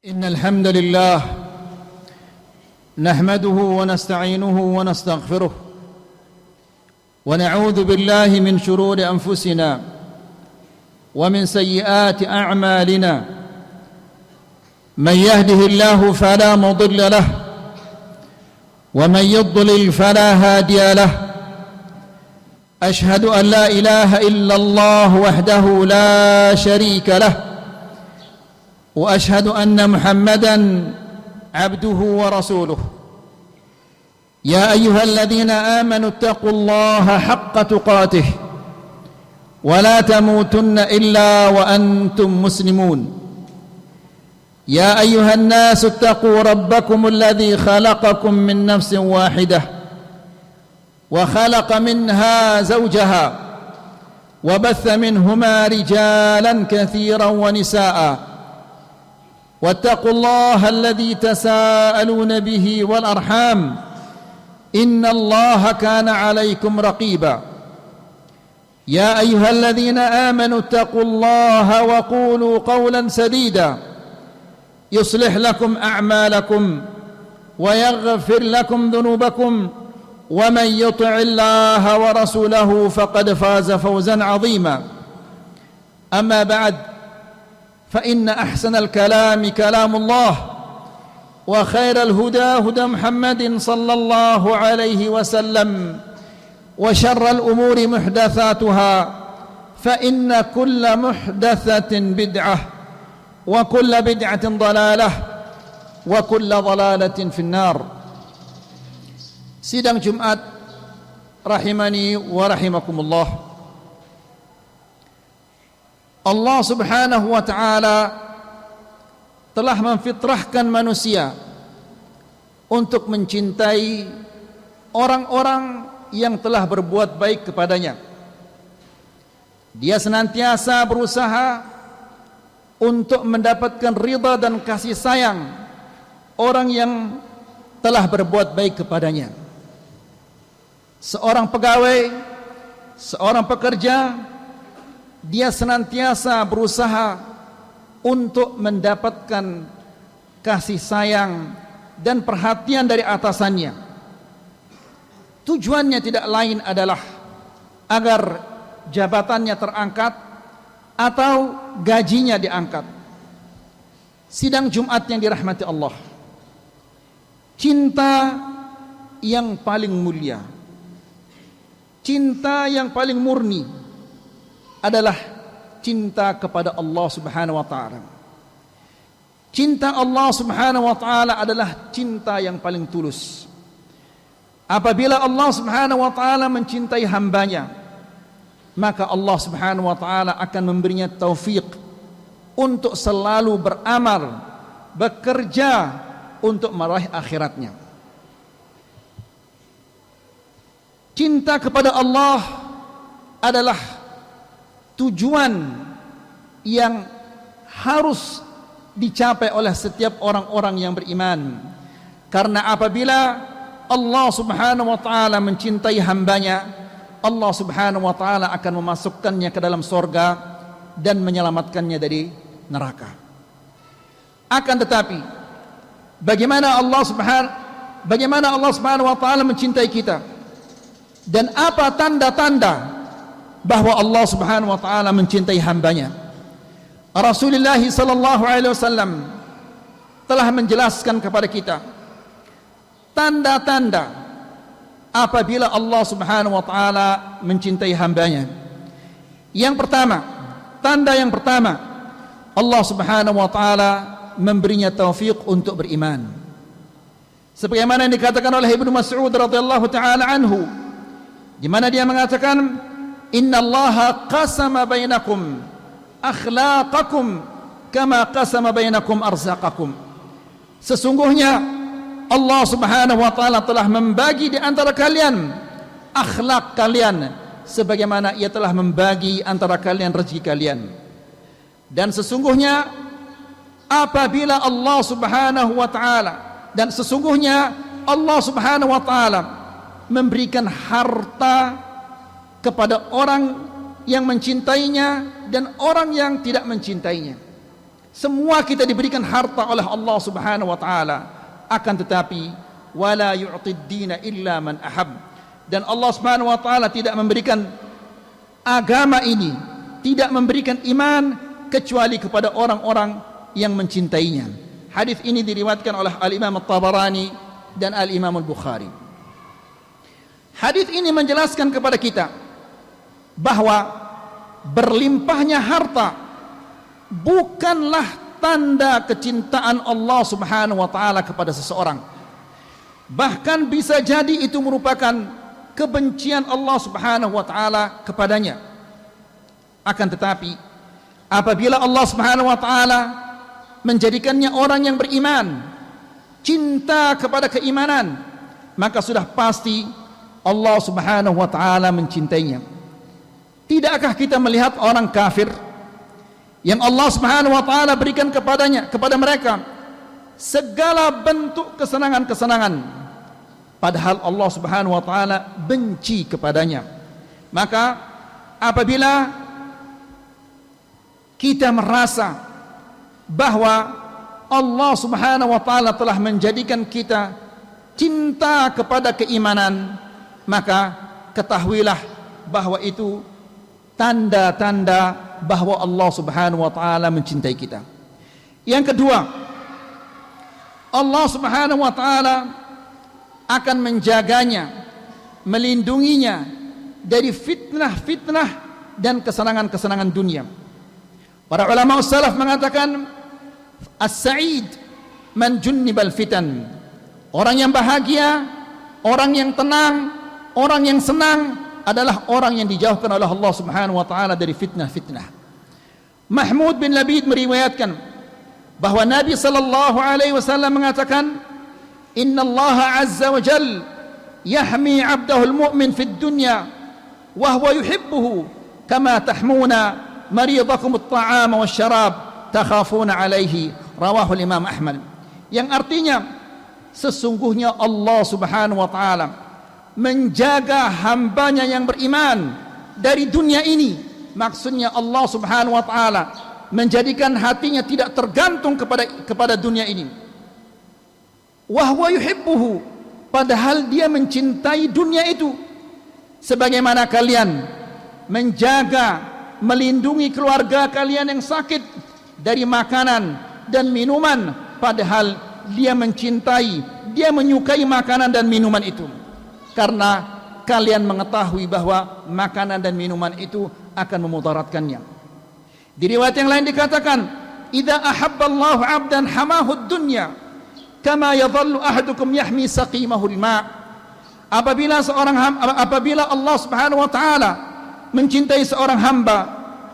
إن الحمد لله نحمده ونستعينه ونستغفره ونعوذ بالله من شرور أنفسنا ومن سيئات أعمالنا من يهده الله فلا مضل له ومن يضلل فلا هادي له أشهد أن لا إله إلا الله وحده لا شريك له وأشهد أن محمدًا عبده ورسوله يا أيها الذين آمنوا اتقوا الله حق تقاته ولا تموتن إلا وأنتم مسلمون يا أيها الناس اتقوا ربكم الذي خلقكم من نفس واحدة وخلق منها زوجها وبث منهما رجالا كثيرا ونساء واتقوا الله الذي تساءلون به والأرحام إن الله كان عليكم رقيبا يا أيها الذين آمنوا اتقوا الله وقولوا قولا سديدا يصلح لكم أعمالكم ويغفر لكم ذنوبكم ومن يطع الله ورسوله فقد فاز فوزا عظيما أما بعد فإن أحسن الكلام كلام الله وخير الهدى هدى محمد صلى الله عليه وسلم وشر الأمور محدثاتها فإن كل محدثة بدعة وكل بدعة ضلالة وكل ضلالة في النار. Sidang Jumat rahimani wa rahimakumullah. Allah subhanahu wa ta'ala telah memfitrahkan manusia untuk mencintai orang-orang yang telah berbuat baik kepadanya. Dia senantiasa berusaha untuk mendapatkan ridha dan kasih sayang orang yang telah berbuat baik kepadanya. Seorang pegawai, seorang pekerja, dia senantiasa berusaha untuk mendapatkan kasih sayang dan perhatian dari atasannya. Tujuannya tidak lain adalah agar jabatannya terangkat atau gajinya diangkat. Sidang Jumat yang dirahmati Allah, cinta yang paling mulia, cinta yang paling murni adalah cinta kepada Allah subhanahu wa ta'ala. Cinta Allah subhanahu wa ta'ala adalah cinta yang paling tulus. Apabila Allah subhanahu wa ta'ala mencintai hambanya, maka Allah subhanahu wa ta'ala akan memberinya taufik untuk selalu beramal, bekerja untuk meraih akhiratnya. Cinta kepada Allah adalah tujuan yang harus dicapai oleh setiap orang-orang yang beriman. Karena apabila Allah subhanahu wa ta'ala mencintai hambanya, Allah subhanahu wa ta'ala akan memasukkannya ke dalam sorga dan menyelamatkannya dari neraka. Akan tetapi, bagaimana Allah subhanahu wa ta'ala mencintai kita, dan apa tanda-tanda bahwa Allah subhanahu wa ta'ala mencintai hambanya? Rasulullah sallallahu alaihi wasallam telah menjelaskan kepada kita tanda-tanda apabila Allah subhanahu wa ta'ala mencintai hambanya. Yang pertama, tanda yang pertama, Allah subhanahu wa ta'ala memberinya taufik untuk beriman. Sebagaimana yang dikatakan oleh Ibnu Mas'ud radhiyallahu ta'ala anhu, di mana dia mengatakan, Inna Allaha qasama bainakum akhlaqakum kama qasama bainakum arzaqakum. Sesungguhnya Allah subhanahu wa ta'ala telah membagi di antara kalian akhlak kalian sebagaimana ia telah membagi antara kalian rezeki kalian. Dan sesungguhnya apabila Allah subhanahu wa ta'ala, dan sesungguhnya Allah subhanahu wa ta'ala memberikan harta kepada orang yang mencintainya dan orang yang tidak mencintainya. Semua kita diberikan harta oleh Allah Subhanahu wa taala, akan tetapi wala yu'tid dina illa man ahab. Dan Allah Subhanahu wa taala tidak memberikan agama ini, tidak memberikan iman kecuali kepada orang-orang yang mencintainya. Hadis ini diriwayatkan oleh Al-Imam At-Tabarani dan Al-Imam Al-Bukhari. Hadis ini menjelaskan kepada kita bahwa berlimpahnya harta bukanlah tanda kecintaan Allah Subhanahu wa taala kepada seseorang. Bahkan bisa jadi itu merupakan kebencian Allah Subhanahu wa taala kepadanya. Akan tetapi apabila Allah Subhanahu wa taala menjadikannya orang yang beriman, cinta kepada keimanan, maka sudah pasti Allah Subhanahu wa taala mencintainya. Tidakkah kita melihat orang kafir yang Allah Subhanahu wa taala berikan kepada mereka segala bentuk kesenangan-kesenangan, padahal Allah Subhanahu wa taala benci kepadanya. Maka apabila kita merasa bahwa Allah Subhanahu wa taala telah menjadikan kita cinta kepada keimanan, maka ketahuilah bahwa itu tanda-tanda bahwa Allah Subhanahu wa taala mencintai kita. Yang kedua, Allah Subhanahu wa taala akan menjaganya, melindunginya dari fitnah-fitnah dan kesenangan-kesenangan dunia. Para ulama salaf mengatakan as-sa'id man junnibal fitan. Orang yang bahagia, orang yang tenang, orang yang senang adalah orang yang dijauhkan oleh Allah Subhanahu wa taala dari fitnah-fitnah. Mahmud bin Labid meriwayatkan bahwa Nabi sallallahu alaihi wasallam mengatakan, "Inna Allah azza wa jal yahmi 'abdahu al-mu'min fid dunya wa huwa yuhibbuhu kama tahmuna maridakum at-ta'ama wasyarab takhafuna alaihi." Rawahu Imam Ahmad. Yang artinya sesungguhnya Allah Subhanahu wa taala menjaga hambanya yang beriman dari dunia ini. Maksudnya Allah Subhanahu wa taala menjadikan hatinya tidak tergantung kepada dunia ini. Wa huwa yuhibbuhu, padahal dia mencintai dunia itu. Sebagaimana kalian menjaga, melindungi keluarga kalian yang sakit dari makanan dan minuman, padahal dia mencintai, dia menyukai makanan dan minuman itu, karena kalian mengetahui bahwa makanan dan minuman itu akan memudaratkannya. Di riwayat yang lain dikatakan, "Idza ahabba Allahu 'abdan hamahu ad-dunya kama yadhallu ahadukum yahmi saqimahu al-ma'." Apabila Allah Subhanahu wa taala mencintai seorang hamba,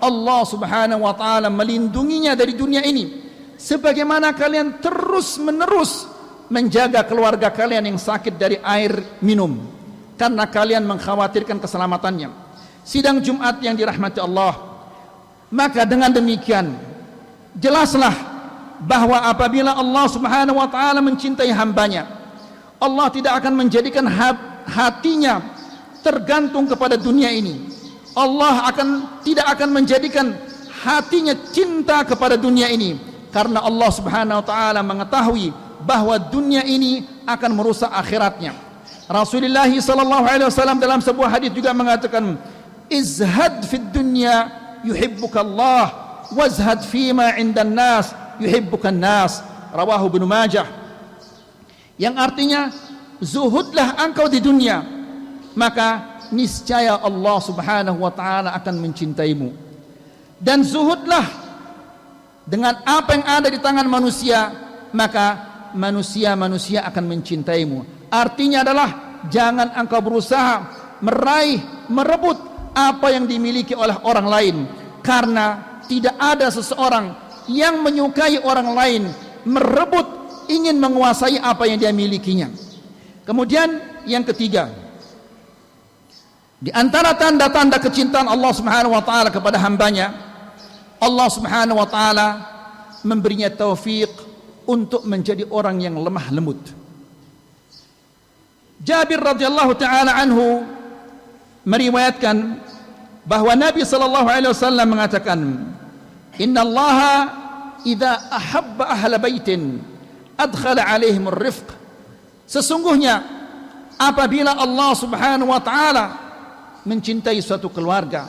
Allah Subhanahu wa taala melindunginya dari dunia ini, sebagaimana kalian terus-menerus menjaga keluarga kalian yang sakit dari air minum, karena kalian mengkhawatirkan keselamatannya. Sidang Jumat yang dirahmati Allah, maka dengan demikian jelaslah bahwa apabila Allah Subhanahu wa taala mencintai hambanya, Allah tidak akan menjadikan hatinya tergantung kepada dunia ini. Allah tidak akan menjadikan hatinya cinta kepada dunia ini, karena Allah Subhanahu wa taala mengetahui bahwa dunia ini akan merusak akhiratnya. Rasulullah sallallahu alaihi wasallam dalam sebuah hadis juga mengatakan, "Izhad fid dunya yuhibbukallah, wazhad fima 'indan nas yuhibbukan nas." Rawahu Ibnu Majah. Yang artinya, zuhudlah engkau di dunia, maka niscaya Allah Subhanahu wa taala akan mencintaimu. Dan zuhudlah dengan apa yang ada di tangan manusia, maka manusia akan mencintaimu. Artinya adalah jangan engkau berusaha meraih, merebut apa yang dimiliki oleh orang lain, karena tidak ada seseorang yang menyukai orang lain, merebut, ingin menguasai apa yang dia milikinya. Kemudian yang ketiga, di antara tanda-tanda kecintaan Allah Subhanahu wa taala kepada hambanya, Allah Subhanahu wa taala memberinya taufik untuk menjadi orang yang lemah lembut. Jabir radhiyallahu taala anhu meriwayatkan bahwa Nabi sallallahu alaihi wasallam mengatakan, "Innallaha idza ahabba ahla baitin adkhala alaihim ar-rifq. Sesungguhnya apabila Allah Subhanahu wa taala mencintai suatu keluarga,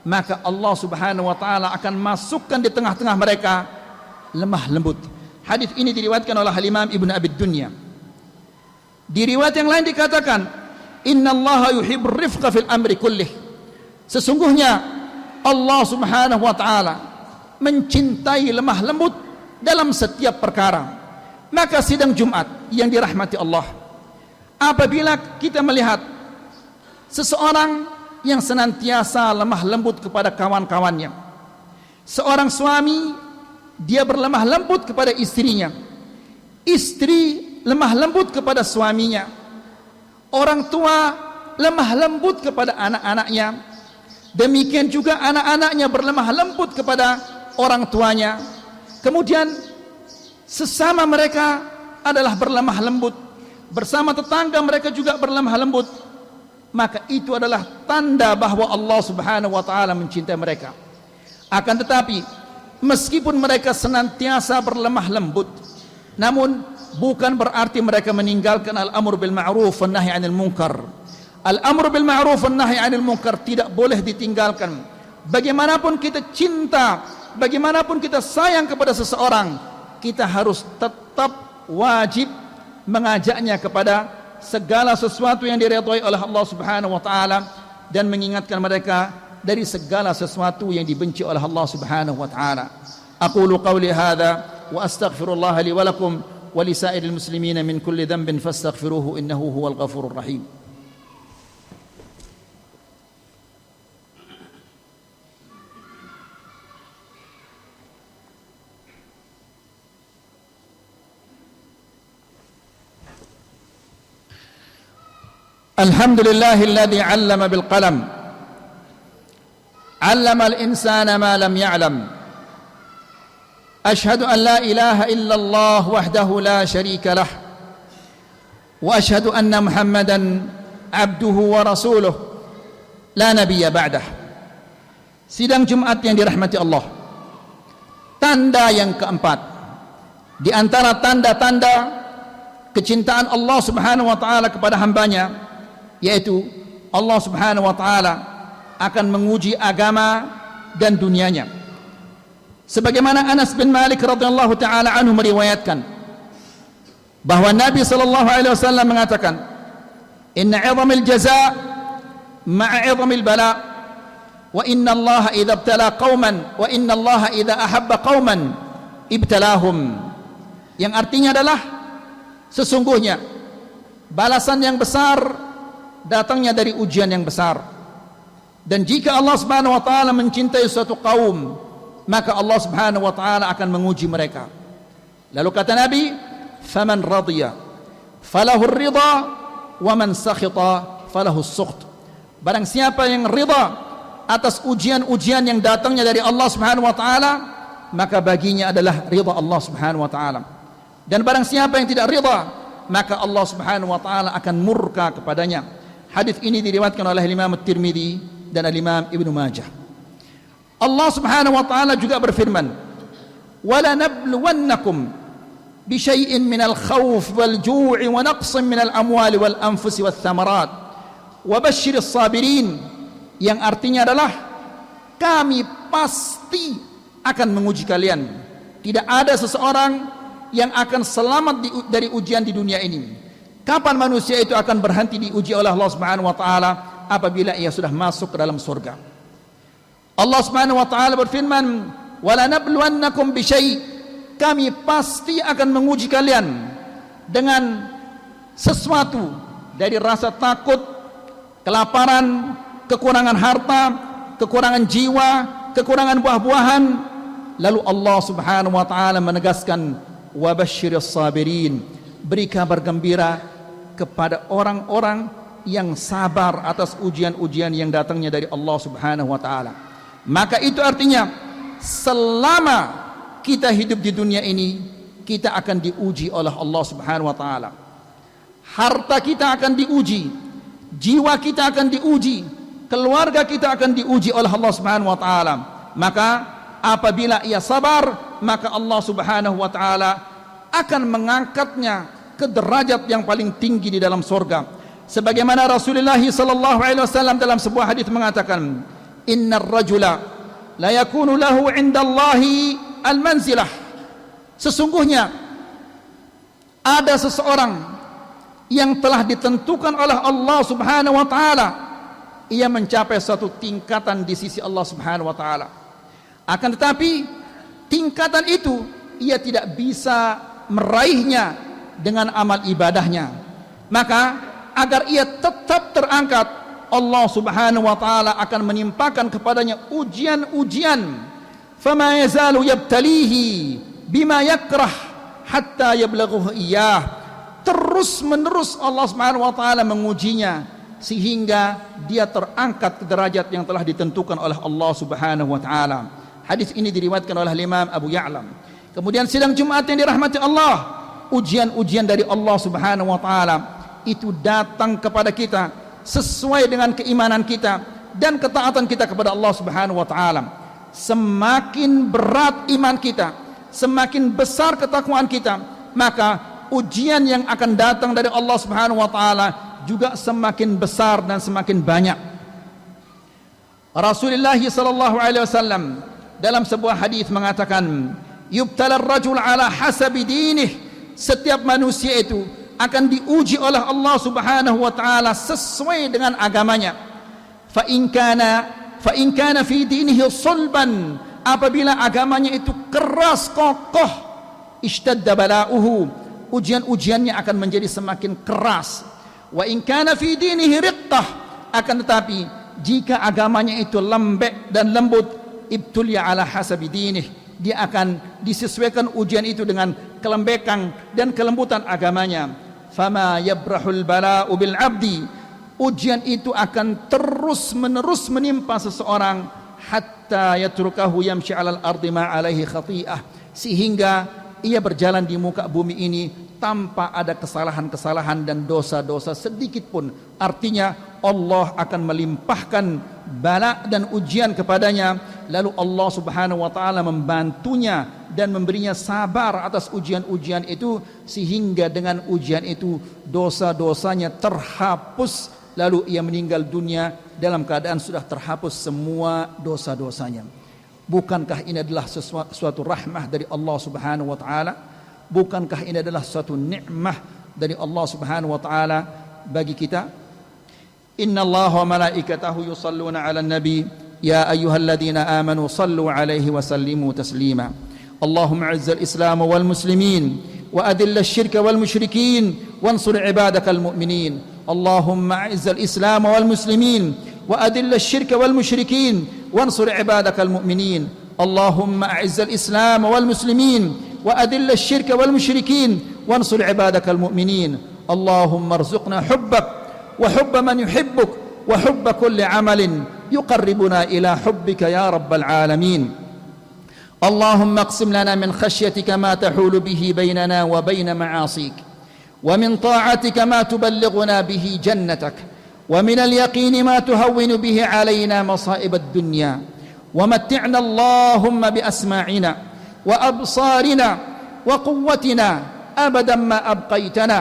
maka Allah Subhanahu wa taala akan masukkan di tengah-tengah mereka lemah lembut. Hadis ini diriwayatkan oleh Imam Ibnu Abi Dunya. Di riwayat yang lain dikatakan, innallaha yuhibbur rifqa fil amri kullih. Sesungguhnya Allah Subhanahu wa taala mencintai lemah lembut dalam setiap perkara. Maka sidang Jumat yang dirahmati Allah, apabila kita melihat seseorang yang senantiasa lemah lembut kepada kawan-kawannya, seorang suami dia berlemah lembut kepada istrinya, istri lemah lembut kepada suaminya, orang tua lemah lembut kepada anak-anaknya, demikian juga anak-anaknya berlemah lembut kepada orang tuanya, kemudian sesama mereka adalah berlemah lembut, bersama tetangga mereka juga berlemah lembut, maka itu adalah tanda bahwa Allah Subhanahu wa taala mencintai mereka. Akan tetapi meskipun mereka senantiasa berlemah lembut, namun bukan berarti mereka meninggalkan al-amr bil ma'ruf wan nahy 'anil munkar. Al-amr bil ma'ruf wan nahy 'anil munkar tidak boleh ditinggalkan. Bagaimanapun kita cinta, bagaimanapun kita sayang kepada seseorang, kita harus tetap wajib mengajaknya kepada segala sesuatu yang diridhai oleh Allah Subhanahu wa taala dan mengingatkan mereka dari segala sesuatu yang dibenci oleh Allah Subhanahu wa taala. Aqulu qawli hadza wa astaghfirullah li wa lakum wa li sa'iril muslimina min kulli dhanbin fastaghfiruhu innahu huwal ghafurur rahim. Alhamdulillahilladzi 'allama bil qalam, 'allama al insana ma lam ya'lam. Ashhadu an la ilaha illallah wahdahu la syarika lah, wa ashhadu anna Muhammadan 'abduhu wa rasuluh la nabiyya ba'dah. Sidang Jumat yang dirahmati Allah, tanda yang keempat di antara tanda-tanda kecintaan Allah Subhanahu wa taala kepada hambanya, yaitu Allah Subhanahu wa taala akan menguji agama dan dunianya. Sebagaimana Anas bin Malik radhiyallahu taala anhu meriwayatkan bahwa Nabi sallallahu alaihi wasallam mengatakan, "Inna 'idhamil jazaa' ma'a 'idhamil bala' wa inna Allah idza ibtala qauman wa inna Allah idza ahabba qauman ibtalahum." Yang artinya adalah sesungguhnya balasan yang besar datangnya dari ujian yang besar, dan jika Allah Subhanahu wa taala mencintai suatu kaum, maka Allah Subhanahu wa taala akan menguji mereka. Lalu kata Nabi, "Faman radiya falahu ar-ridha wa man sakhita falahu as-sukht." Barang siapa yang ridha atas ujian-ujian yang datangnya dari Allah Subhanahu wa taala, maka baginya adalah ridha Allah Subhanahu wa taala. Dan barang siapa yang tidak ridha, maka Allah Subhanahu wa taala akan murka kepadanya. Hadis ini diriwayatkan oleh Imam At-Tirmidzi dan Imam Ibnu Majah. Allah Subhanahu wa taala juga berfirman, "Wala nabluwannakum bi syai'in minal khawf wal ju'i wa naqsin minal amwali wal anfusi wath thamarat wa basyyiris sabirin." Yang artinya adalah kami pasti akan menguji kalian. Tidak ada seseorang yang akan selamat dari ujian di dunia ini. Kapan manusia itu akan berhenti diuji oleh Allah Subhanahu wa taala? Apabila ia sudah masuk ke dalam surga. Allah Subhanahu wa taala berfirman, "Wala nabluwannakum bi syai'." Kami pasti akan menguji kalian dengan sesuatu dari rasa takut, kelaparan, kekurangan harta, kekurangan jiwa, kekurangan buah-buahan. Lalu Allah Subhanahu wa taala menegaskan, "Wa basyiris sabirin." Beri kabar gembira kepada orang-orang yang sabar atas ujian-ujian yang datangnya dari Allah Subhanahu wa taala. Maka itu artinya selama kita hidup di dunia ini, kita akan diuji oleh Allah Subhanahu wa taala. Harta kita akan diuji, jiwa kita akan diuji, keluarga kita akan diuji oleh Allah Subhanahu wa taala. Maka apabila ia sabar, maka Allah Subhanahu wa taala akan mengangkatnya ke derajat yang paling tinggi di dalam surga. Sebagaimana Rasulullah sallallahu alaihi wasallam dalam sebuah hadis mengatakan, "Innar rajula la yakunu lahu 'indallahi al-manzilah." Sesungguhnya ada seseorang yang telah ditentukan oleh Allah Subhanahu wa taala, ia mencapai suatu tingkatan di sisi Allah Subhanahu wa taala. Akan tetapi tingkatan itu ia tidak bisa meraihnya dengan amal ibadahnya. Maka agar ia tetap terangkat, Allah Subhanahu wa taala akan menimpakan kepadanya ujian-ujian. Fama yazalu yabtalihi bima yakrah hatta yablaghuhu iyyah. Terus menerus Allah Subhanahu wa taala mengujinya sehingga dia terangkat ke derajat yang telah ditentukan oleh Allah Subhanahu wa taala. Hadis ini diriwayatkan oleh Imam Abu Ya'lam. Kemudian sidang Jumat yang dirahmati Allah, ujian-ujian dari Allah Subhanahu wa taala itu datang kepada kita sesuai dengan keimanan kita dan ketaatan kita kepada Allah Subhanahu wa taala. Semakin berat iman kita, semakin besar ketakwaan kita, maka ujian yang akan datang dari Allah Subhanahu wa taala juga semakin besar dan semakin banyak. Rasulullah sallallahu alaihi wasallam dalam sebuah hadis mengatakan, "Yubtala ar-rajul ala hasabi dinih." Setiap manusia itu akan diuji oleh Allah Subhanahu wa taala sesuai dengan agamanya. Fa in kana fi dinihi sulban, apabila agamanya itu keras kokoh, ishtadda bala'uhu, ujian-ujiannya akan menjadi semakin keras. Wa in kana fi dinihi riqqah, akan tetapi jika agamanya itu lembek dan lembut, ibtulia ala hasabi dinih, dia akan disesuaikan ujian itu dengan kelembekan dan kelembutan agamanya. Fama yabrahul bala'u bil abdi, ujian itu akan terus menerus menimpa seseorang hatta yatrukahu yamshi 'alal ardi ma 'alaihi khati'ah, sehingga ia berjalan di muka bumi ini tanpa ada kesalahan-kesalahan dan dosa-dosa sedikit pun. Artinya Allah akan melimpahkan bala dan ujian kepadanya, lalu Allah Subhanahu wa taala membantunya dan memberinya sabar atas ujian-ujian itu, sehingga dengan ujian itu dosa-dosanya terhapus, lalu ia meninggal dunia dalam keadaan sudah terhapus semua dosa-dosanya. Bukankah ini adalah suatu rahmah dari Allah Subhanahu wa taala? Bukankah ini adalah suatu nikmah dari Allah Subhanahu wa taala bagi kita? Innallaha wa malaikatahu yusalluna 'alan nabi ya ayyuhalladzina amanu sallu 'alaihi wa sallimu taslima. Allahumma 'izzil islam wal muslimin wa adhill asy-syirka wal musyrikin wansur 'ibadakal mu'minin. Allahumma 'izzil islam wal muslimin wa adhill asy-syirka wal musyrikin wansur 'ibadakal mu'minin. Allahumma 'izzil islam wal muslimin wa adhill asy-syirka wal musyrikin wansur 'ibadakal mu'minin. Allahumma arzuqna hubbak wa hubba man yuhibbuk wa hubba kulli 'amalin yuqarribuna ila hubbika ya rabbal alamin. Allahumma aqsim lana min khashyatika ma tahulu bihi bainana wa bain ma'asik wa min ta'atika ma tuballighuna bihi jannatak wa min al-yaqini ma tuhawwinu bihi 'alaina masa'ib ad-dunya wa matti'na Allahumma bi asma'ina wa absarina wa quwwatina abadan ma abqaytana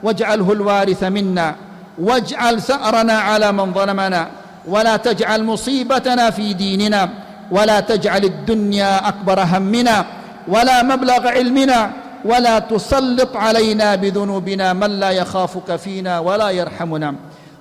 waj'alhu al-waritha minna waj'al tha'rana 'ala man zalamana wa la taj'al musibatana fi dinina wa la taj'al ad-dunya akbara hammina wa la mablagha 'ilmina wa la tusallit 'alaina bidhunubina man la yakhafuka fina wa la yarhamuna.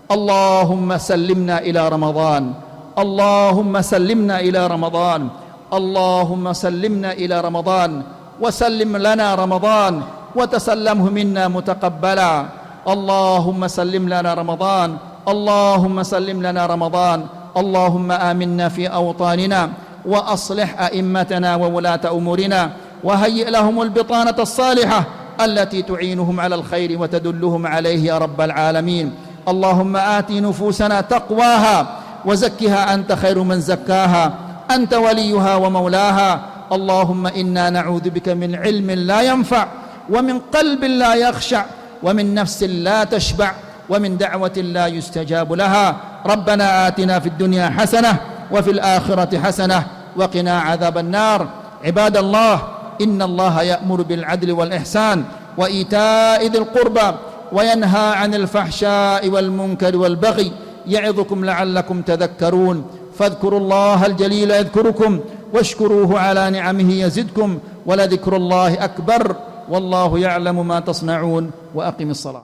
Allahumma sallimna ila Ramadan, Allahumma sallimna ila Ramadan, Allahumma sallimna ila Ramadan wa sallim lana Ramadan wa tasallamhu minna mutaqabbala. اللهم سلم لنا رمضان، اللهم سلم لنا رمضان. اللهم آمنا في أوطاننا وأصلح أئمتنا وولاة أمورنا وهيئ لهم البطانة الصالحة التي تعينهم على الخير وتدلهم عليه يا رب العالمين. اللهم آت نفوسنا تقواها وزكها أنت خير من زكاها، أنت وليها ومولاها. اللهم إنا نعوذ بك من علم لا ينفع ومن قلب لا يخشع ومن نفس لا تشبع ومن دعوة لا يستجاب لها. ربنا آتنا في الدنيا حسنة وفي الآخرة حسنة وقنا عذاب النار. عباد الله، إن الله يأمر بالعدل والإحسان وإيتاء ذي القربى وينهى عن الفحشاء والمنكر والبغي يعظكم لعلكم تذكرون فاذكروا الله الجليل يذكركم واشكروه على نعمه يزدكم ولذكر الله أكبر والله يعلم ما تصنعون وأقم الصلاة.